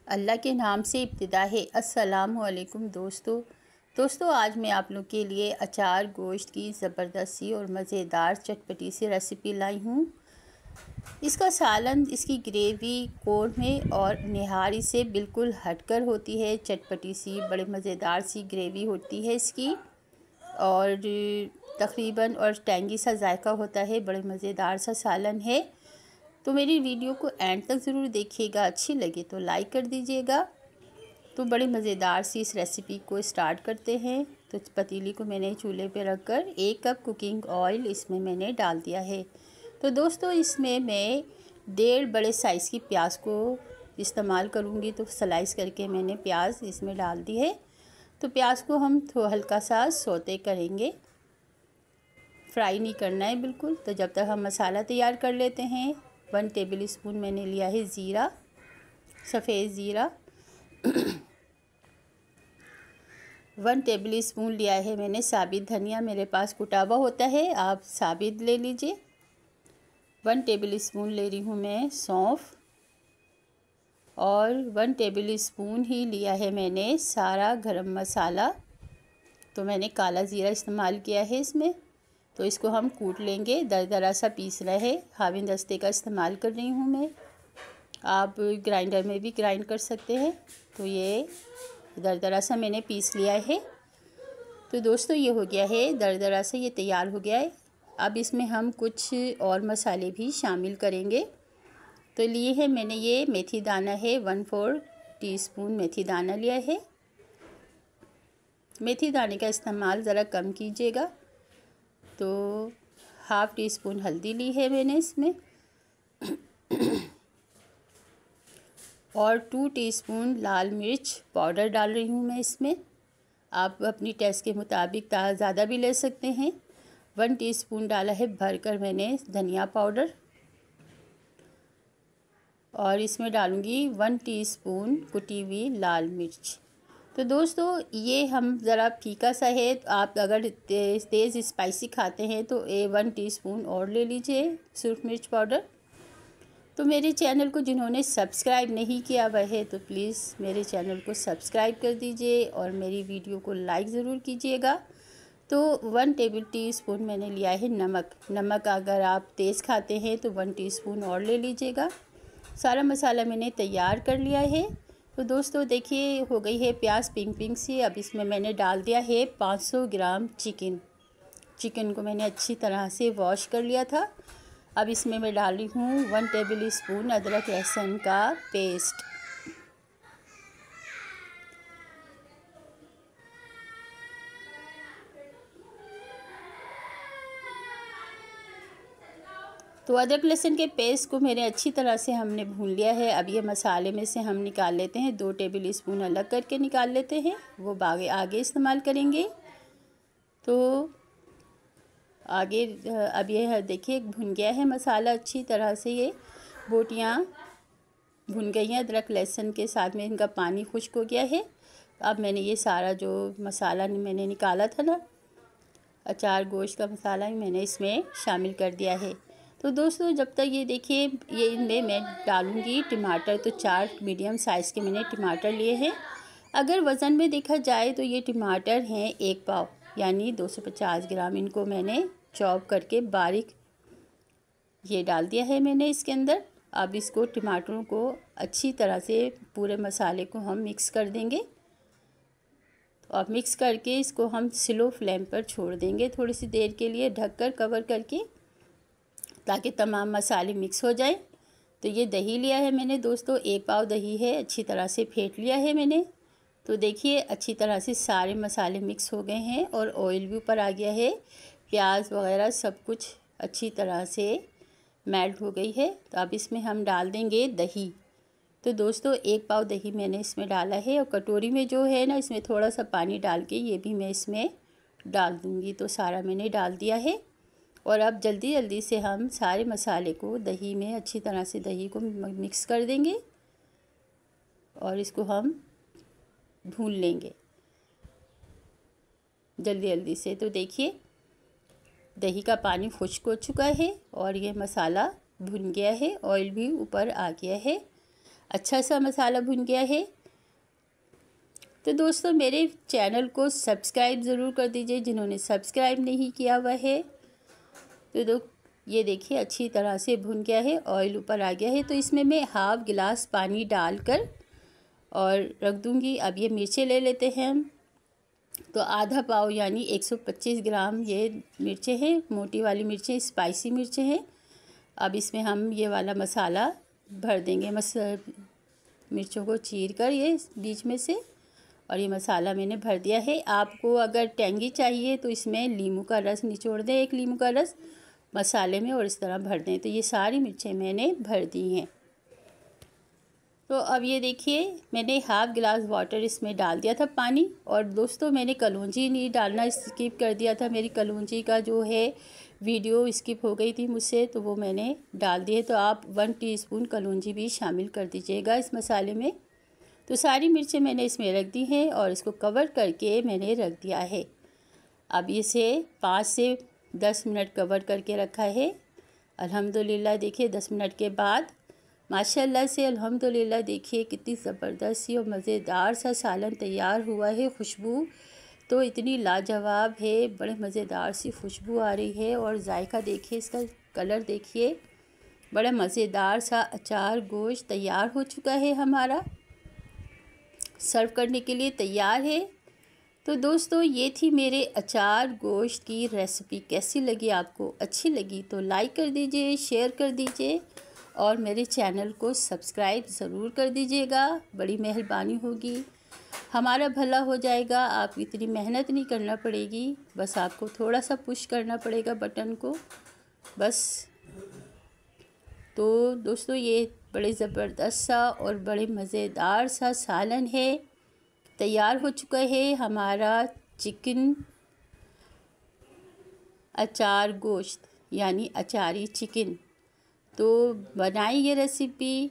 अल्लाह के नाम से इब्तिदा है। अस्सलामु अलैकुम दोस्तों आज मैं आप लोग के लिए अचार गोश्त की ज़बरदस्त सी और मज़ेदार चटपटी सी रेसिपी लाई हूँ। इसका सालन, इसकी ग्रेवी कोरमे और निहारी से बिल्कुल हटकर होती है। चटपटी सी बड़े मज़ेदार सी ग्रेवी होती है इसकी और तकरीबन और टेंगी सा जायका होता है। बड़े मज़ेदार सा सालन है। तो मेरी वीडियो को एंड तक ज़रूर देखिएगा। अच्छी लगे तो लाइक कर दीजिएगा। तो बड़ी मज़ेदार सी इस रेसिपी को स्टार्ट करते हैं। तो पतीली को मैंने चूल्हे पे रखकर 1 कप कुकिंग ऑयल इसमें मैंने डाल दिया है। तो दोस्तों इसमें मैं 1.5 बड़े साइज़ की प्याज को इस्तेमाल करूँगी। तो स्लाइस करके मैंने प्याज इसमें डाल दी है। तो प्याज को हम हल्का सा सौते करेंगे, फ्राई नहीं करना है बिल्कुल। तो जब तक हम मसाला तैयार कर लेते हैं। 1 टेबल स्पून मैंने लिया है ज़ीरा, सफ़ेद ज़ीरा। 1 टेबल स्पून लिया है मैंने साबित धनिया, मेरे पास कुटा हुआ होता है, आप साबित ले लीजिए। 1 टेबल स्पून ले रही हूँ मैं सौंफ और 1 टेबल स्पून ही लिया है मैंने सारा गरम मसाला। तो मैंने काला ज़ीरा इस्तेमाल किया है इसमें। तो इसको हम कूट लेंगे, दरदरा सा पीसना है। हावी दस्ते का इस्तेमाल कर रही हूँ मैं, आप ग्राइंडर में भी ग्राइंड कर सकते हैं। तो ये दरदरा सा मैंने पीस लिया है। तो दोस्तों ये हो गया है दरदरा से, ये तैयार हो गया है। अब इसमें हम कुछ और मसाले भी शामिल करेंगे। तो लिए है मैंने ये मेथी दाना है, 1/4 टीस्पून मेथी दाना लिया है। मेथी दाने का इस्तेमाल ज़रा कम कीजिएगा। तो 1/2 टीस्पून हल्दी ली है मैंने इसमें और 2 टीस्पून लाल मिर्च पाउडर डाल रही हूँ मैं इसमें। आप अपनी टेस्ट के मुताबिक ज़्यादा भी ले सकते हैं। 1 टीस्पून डाला है भरकर मैंने धनिया पाउडर और इसमें डालूँगी 1 टीस्पून कुटी हुई लाल मिर्च। तो दोस्तों ये हम ज़रा फीका सा है, तो आप अगर तेज़ स्पाइसी खाते हैं तो 1 टीस्पून और ले लीजिए सूर्ख मिर्च पाउडर। तो मेरे चैनल को जिन्होंने सब्सक्राइब नहीं किया हुआ है तो प्लीज़ मेरे चैनल को सब्सक्राइब कर दीजिए और मेरी वीडियो को लाइक ज़रूर कीजिएगा। तो 1 टेबल टीस्पून मैंने लिया है नमक अगर आप तेज़ खाते हैं तो 1 टीस्पून और ले लीजिएगा। सारा मसाला मैंने तैयार कर लिया है। तो दोस्तों देखिए हो गई है प्याज पिंक सी। अब इसमें मैंने डाल दिया है 500 ग्राम चिकन को मैंने अच्छी तरह से वॉश कर लिया था। अब इसमें मैं डाल रही हूँ 1 टेबल स्पून अदरक लहसुन का पेस्ट। तो अदरक लहसुन के पेस्ट को मैंने अच्छी तरह से हमने भून लिया है। अब ये मसाले में से हम निकाल लेते हैं, 2 टेबल स्पून अलग करके निकाल लेते हैं, वो आगे इस्तेमाल करेंगे। तो आगे अब ये देखिए भुन गया है मसाला अच्छी तरह से, ये बोटियाँ भुन गई हैं अदरक लहसुन के साथ में, इनका पानी खुश्क हो गया है। अब मैंने ये सारा जो मसाला मैंने निकाला था ना, अचार गोश्त का मसाला, मैंने इसमें शामिल कर दिया है। तो दोस्तों जब तक ये देखिए ये इनमें मैं डालूँगी टमाटर। तो 4 मीडियम साइज़ के मैंने टमाटर लिए हैं। अगर वज़न में देखा जाए तो ये टमाटर हैं 1 पाव यानी 250 ग्राम। इनको मैंने चॉप करके बारीक ये डाल दिया है मैंने इसके अंदर। अब इसको टमाटरों को अच्छी तरह से पूरे मसाले को हम मिक्स कर देंगे। तो अब मिक्स करके इसको हम स्लो फ्लेम पर छोड़ देंगे थोड़ी सी देर के लिए, ढककर कवर करके, ताकि तमाम मसाले मिक्स हो जाए। तो ये दही लिया है मैंने दोस्तों, 1 पाव दही है, अच्छी तरह से फेंट लिया है मैंने। तो देखिए अच्छी तरह से सारे मसाले मिक्स हो गए हैं और ऑयल भी ऊपर आ गया है। प्याज वगैरह सब कुछ अच्छी तरह से मेल्ट हो गई है। तो अब इसमें हम डाल देंगे दही। तो दोस्तों 1 पाव दही मैंने इसमें डाला है और कटोरी में जो है ना, इसमें थोड़ा सा पानी डाल के ये भी मैं इसमें डाल दूँगी। तो सारा मैंने डाल दिया है और अब जल्दी से हम सारे मसाले को दही में अच्छी तरह से दही को मिक्स कर देंगे और इसको हम भून लेंगे जल्दी से। तो देखिए दही का पानी खुश्क हो चुका है और ये मसाला भुन गया है, ऑयल भी ऊपर आ गया है। अच्छा सा मसाला भुन गया है। तो दोस्तों मेरे चैनल को सब्सक्राइब ज़रूर कर दीजिए जिन्होंने सब्सक्राइब नहीं किया हुआ है। तो ये देखिए अच्छी तरह से भुन गया है, ऑयल ऊपर आ गया है। तो इसमें मैं हाफ़ गिलास पानी डालकर और रख दूँगी। अब ये मिर्चें ले लेते हैं हम। तो आधा पाव यानी 125 ग्राम ये मिर्चें हैं, मोटी वाली मिर्चें, स्पाइसी मिर्चें हैं। अब इसमें हम ये वाला मसाला भर देंगे, मिर्चों को चीर कर ये बीच में से, और ये मसाला मैंने भर दिया है। आपको अगर टेंगी चाहिए तो इसमें नींबू का रस निचोड़ दें, 1 नींबू का रस मसाले में, और इस तरह भर दें। तो ये सारी मिर्चें मैंने भर दी हैं। तो अब ये देखिए मैंने हाफ़ गिलास वाटर इसमें डाल दिया था पानी। और दोस्तों मैंने कलौंजी नहीं डालना स्किप कर दिया था, मेरी कलौंजी का जो है वीडियो स्किप हो गई थी मुझसे, तो वो मैंने डाल दिए। तो आप 1 टीस्पून कलौंजी भी शामिल कर दीजिएगा इस मसाले में। तो सारी मिर्चें मैंने इसमें रख दी हैं और इसको कवर करके मैंने रख दिया है। अब इसे 5 से 10 मिनट कवर करके रखा है। अल्हम्दुलिल्लाह देखिए 10 मिनट के बाद माशाल्लाह से अल्हम्दुलिल्लाह देखिए कितनी ज़बरदस्त सी और मज़ेदार सा सालन तैयार हुआ है। खुशबू तो इतनी लाजवाब है, बड़े मज़ेदार सी खुशबू आ रही है। और जायका देखिए, इसका कलर देखिए, बड़ा मज़ेदार सा अचार गोश्त तैयार हो चुका है हमारा, सर्व करने के लिए तैयार है। तो दोस्तों ये थी मेरे अचार गोश्त की रेसिपी। कैसी लगी आपको? अच्छी लगी तो लाइक कर दीजिए, शेयर कर दीजिए और मेरे चैनल को सब्सक्राइब ज़रूर कर दीजिएगा, बड़ी मेहरबानी होगी, हमारा भला हो जाएगा। आप इतनी मेहनत नहीं करना पड़ेगी, बस आपको थोड़ा सा पुश करना पड़ेगा बटन को, बस। तो दोस्तों ये बड़े ज़बरदस्त सा और बड़े मज़ेदार सा सालन है, तैयार हो चुका है हमारा चिकन अचार गोश्त यानी अचारी चिकन। तो बनाएं ये रेसिपी